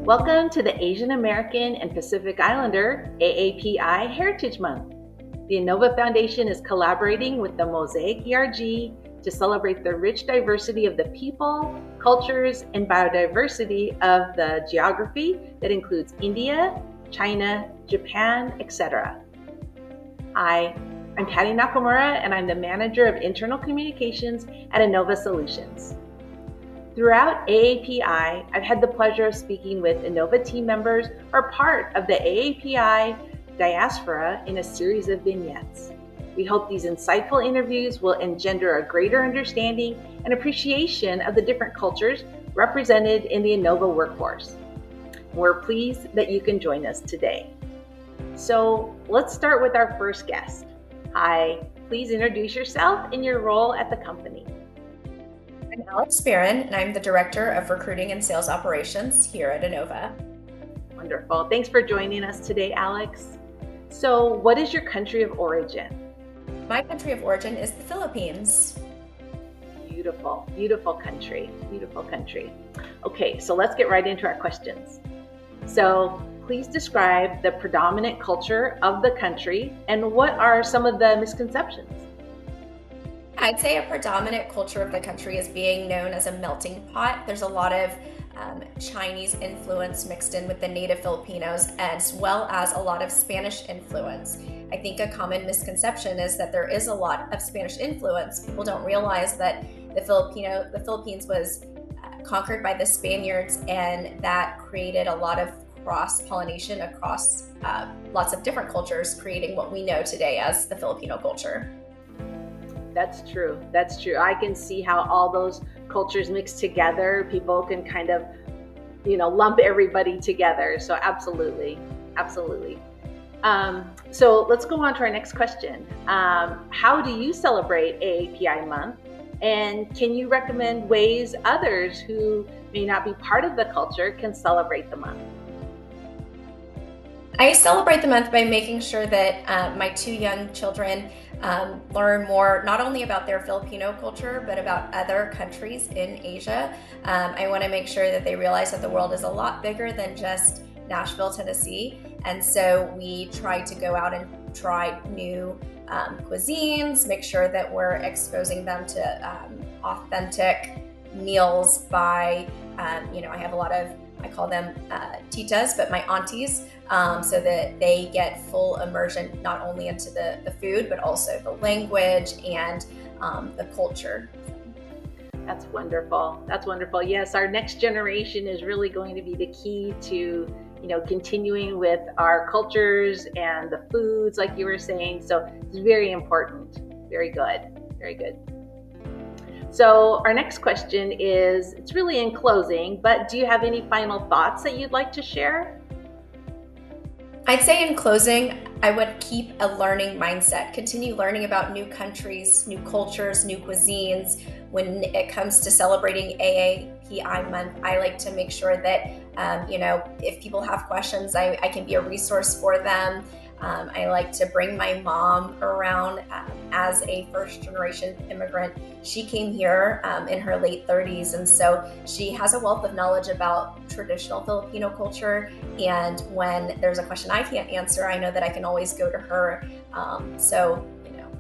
Welcome to the Asian American and Pacific Islander AAPI Heritage Month. The Innova Foundation is collaborating with the Mosaic ERG to celebrate the rich diversity of the people, cultures, and biodiversity of the geography that includes India, China, Japan, etc. Hi, I'm Patty Nakamura, and I'm the Manager of Internal Communications at Innova Solutions. Throughout AAPI, I've had the pleasure of speaking with Innova team members who are part of the AAPI diaspora in a series of vignettes. We hope these insightful interviews will engender a greater understanding and appreciation of the different cultures represented in the Innova workforce. We're pleased that you can join us today. So let's start with our first guest. Hi, please introduce yourself and your role at the company. I'm Alex Barron, and I'm the Director of Recruiting and Sales Operations here at Innova. Wonderful. Thanks for joining us today, Alex. So what is your country of origin? My country of origin is the Philippines. Beautiful, beautiful country, beautiful country. Okay, so let's get right into our questions. So please describe the predominant culture of the country and what are some of the misconceptions? I'd say a predominant culture of the country is being known as a melting pot. There's a lot of Chinese influence mixed in with the native Filipinos, as well as a lot of Spanish influence. I think a common misconception is that there is a lot of Spanish influence. People don't realize that the Philippines was conquered by the Spaniards, and that created a lot of cross-pollination across lots of different cultures, creating what we know today as the Filipino culture. That's true. That's true. I can see how all those cultures mixed together, people can kind of, lump everybody together. So absolutely. So let's go on to our next question. How do you celebrate AAPI month? And can you recommend ways others who may not be part of the culture can celebrate the month? I celebrate the month by making sure that my two young children learn more, not only about their Filipino culture, but about other countries in Asia. I want to make sure that they realize that the world is a lot bigger than just Nashville, Tennessee. And so we try to go out and try new cuisines, make sure that we're exposing them to authentic meals by, I have a lot of, I call them titas, but my aunties, so that they get full immersion not only into the food, but also the language and the culture. That's wonderful. That's wonderful. Yes, our next generation is really going to be the key to, continuing with our cultures and the foods, like you were saying. So it's very important. Very good. Very good. So our next question is, it's really in closing, but do you have any final thoughts that you'd like to share? I'd say in closing, I would keep a learning mindset, continue learning about new countries, new cultures, new cuisines. When it comes to celebrating AAPI month, I like to make sure that, if people have questions, I can be a resource for them. I like to bring my mom around as a first-generation immigrant. She came here in her late 30s, and so she has a wealth of knowledge about traditional Filipino culture. And when there's a question I can't answer, I know that I can always go to her. So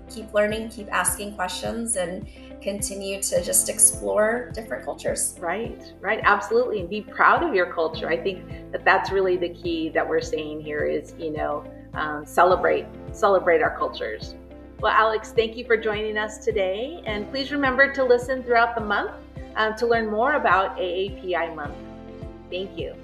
keep learning, keep asking questions, and continue to just explore different cultures. Right, absolutely. And be proud of your culture. I think that that's really the key that we're saying here is, celebrate our cultures. Well, Alex, thank you for joining us today. And please remember to listen throughout the month to learn more about AAPI month. Thank you.